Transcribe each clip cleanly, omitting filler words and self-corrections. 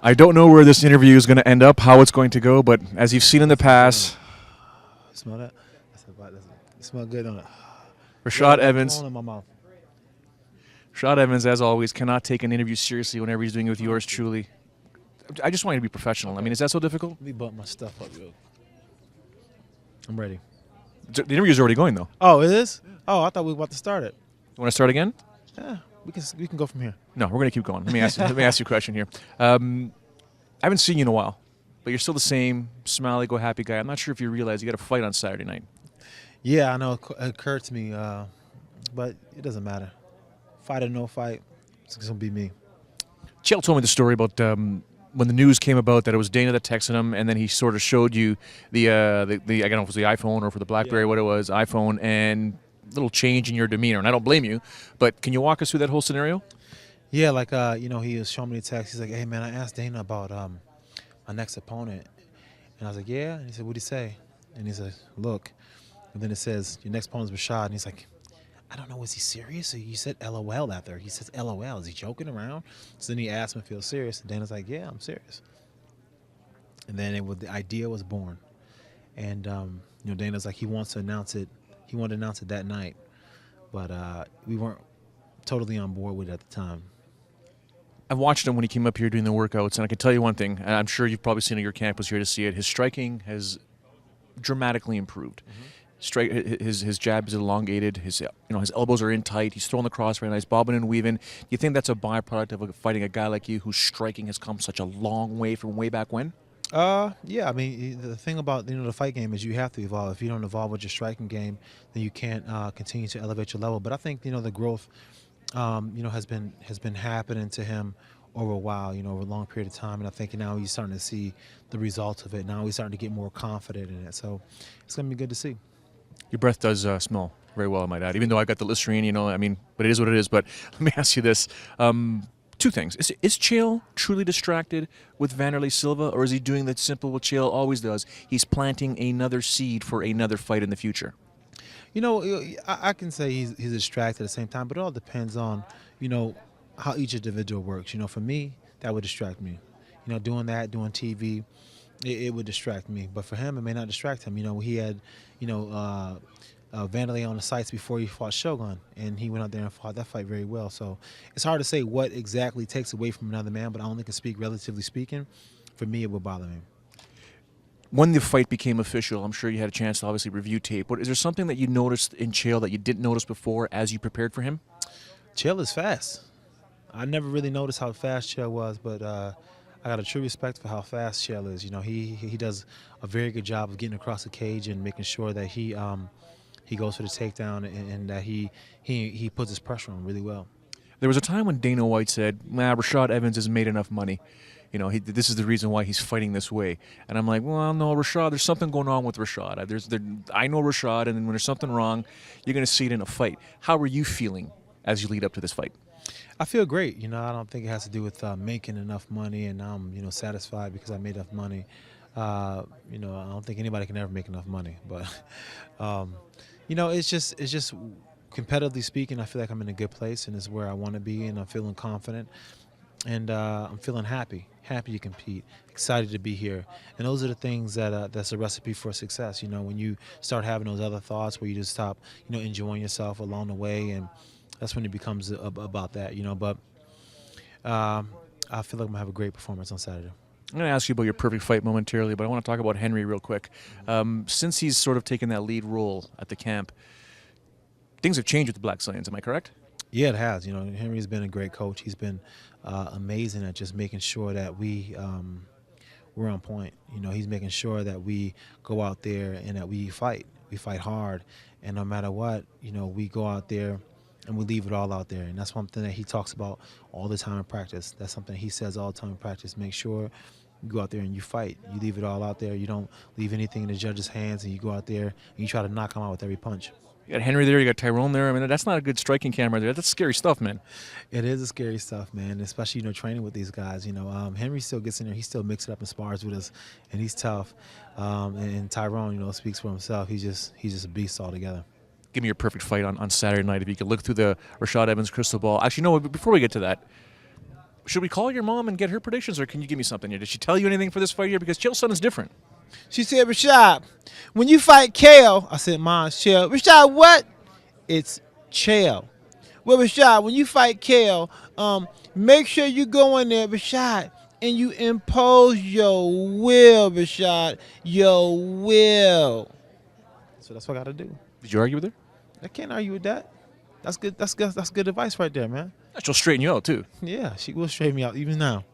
I don't know where this interview is going to end up, how it's going to go, but as you've seen in the past, Smell that? It smell good on it. Rashad Come Evans, on in my mouth. Rashad Evans, as always, cannot take an interview seriously whenever he's doing it with yours truly. I just want you to be professional. Okay. I mean, is that so difficult? Let me bump my stuff up real. I'm ready. The interview's already going, though. Oh, it is? Oh, I thought we were about to start it. You want to start again? Yeah, we can go from here. No, we're going to keep going. Let me ask you a question here. I haven't seen you in a while, but you're still the same smiley, go happy guy. I'm not sure if you realize you got a fight on Saturday night. Yeah, I know it occurred to me, but it doesn't matter. Fight or no fight, it's gonna be me. Chael told me the story about when the news came about that it was Dana that texted him, and then he sort of showed you the I don't know if it was the iPhone or for the BlackBerry, what it was, iPhone, and little change in your demeanor. And I don't blame you, but can you walk us through that whole scenario? Yeah, like he was showing me the text. He's like, "Hey man, I asked Dana about my next opponent," and I was like, "Yeah." And he said, "What'd he say?" And he said, "Look," and then it says, "Your next opponent's Rashad," and he's like, I don't know, is he serious? Or you said LOL after. He says LOL. Is he joking around? So then he asked him if he was serious. And Dana's like, yeah, I'm serious. And then the idea was born. And, Dana's like, he wants to announce it. He wanted to announce it that night. But we weren't totally on board with it at the time. I've watched him when he came up here doing the workouts, and I can tell you one thing, and I'm sure you've probably seen it, your camp was here to see it. His striking has dramatically improved. His jab is elongated. His elbows are in tight. He's throwing the cross very nice, bobbing and weaving. Do you think that's a byproduct of fighting a guy like you, whose striking has come such a long way from way back when? Yeah. I mean, the thing about the fight game is you have to evolve. If you don't evolve with your striking game, then you can't continue to elevate your level. But I think the growth, has been happening to him over a while. Over a long period of time, and I think now he's starting to see the results of it. Now he's starting to get more confident in it. So it's gonna be good to see. Your breath does smell very well, I might add. Even though I got the Listerine, but it is what it is. But let me ask you this. Two things. Is Chael truly distracted with Vanderlei Silva, or is he doing that simple what Chael always does? He's planting another seed for another fight in the future. I can say he's distracted at the same time, but it all depends on, how each individual works. For me, that would distract me. Doing TV, it would distract me. But for him, it may not distract him. He had, Vanderlei on the sights before he fought Shogun, and he went out there and fought that fight very well. So it's hard to say what exactly takes away from another man, but I only can speak relatively speaking. For me, it would bother me. When the fight became official, I'm sure you had a chance to obviously review tape. Is there something that you noticed in Chael that you didn't notice before as you prepared for him? Chael is fast. I never really noticed how fast Chael was, but I got a true respect for how fast Chael is. He does a very good job of getting across the cage and making sure that he goes for the takedown and that he puts his pressure on really well. There was a time when Dana White said, Rashad Evans has made enough money. This is the reason why he's fighting this way. And I'm like, well, no, Rashad, there's something going on with Rashad. I know Rashad, and then when there's something wrong, you're going to see it in a fight. How are you feeling as you lead up to this fight? I feel great. I don't think it has to do with making enough money and I'm, satisfied because I made enough money. I don't think anybody can ever make enough money. But, it's just competitively speaking, I feel like I'm in a good place and it's where I want to be, and I'm feeling confident. And I'm feeling happy to compete, excited to be here. And those are the things that's a recipe for success. When you start having those other thoughts where you just stop, enjoying yourself along the way, and that's when it becomes about that, But I feel like I'm going to have a great performance on Saturday. I'm going to ask you about your perfect fight momentarily, but I want to talk about Henry real quick. Since he's sort of taken that lead role at the camp, things have changed with the Black Stallions, am I correct? Yeah, it has. Henry's been a great coach. He's been amazing at just making sure that we're on point. He's making sure that we go out there and that we fight. We fight hard, and no matter what, we go out there and we leave it all out there. And that's one thing that he talks about all the time in practice. That's something he says all the time in practice. Make sure you go out there and you fight. You leave it all out there. You don't leave anything in the judge's hands, and you go out there and you try to knock him out with every punch. You got Henry there, you got Tyrone there. I mean, that's not a good striking camera there. That's scary stuff, man. It is a scary stuff, man, especially, training with these guys. Henry still gets in there. He still mixes it up and spars with us, and he's tough. And Tyrone, speaks for himself. He's just a beast altogether. Give me your perfect fight on Saturday night. If you could look through the Rashad Evans crystal ball. Actually, no, before we get to that, Should we call your mom and get her predictions, or can you give me something here? Did she tell you anything for this fight here? Because Chael Sonnen's different. She said, Rashad, when you fight Chael, I said, Mom, it's Chael. Rashad, what? It's Chael. Well, Rashad, when you fight Chael, make sure you go in there, Rashad, and you impose your will, Rashad, your will. So that's what I got to do. Did you argue with her? I can't argue with that. That's good. That's good advice right there, man. She'll straighten you out too. Yeah, she will straighten me out even now.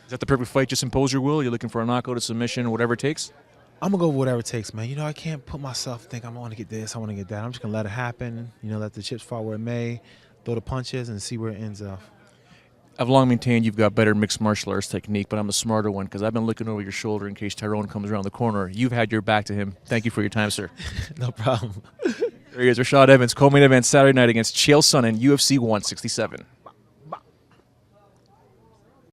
Is that the perfect fight? Just impose your will. You're looking for a knockout, a submission, whatever it takes. I'm gonna go with whatever it takes, man. You know, I can't put myself think I want to get this, I want to get that. I'm just gonna let it happen. You know, let the chips fall where it may, throw the punches, and see where it ends up. I've long maintained you've got better mixed martial arts technique, but I'm the smarter one because I've been looking over your shoulder in case Tyrone comes around the corner. You've had your back to him. Thank you for your time, sir. No problem. There he is, Rashad Evans, co-main event Saturday night against Chael Sonnen, UFC 167.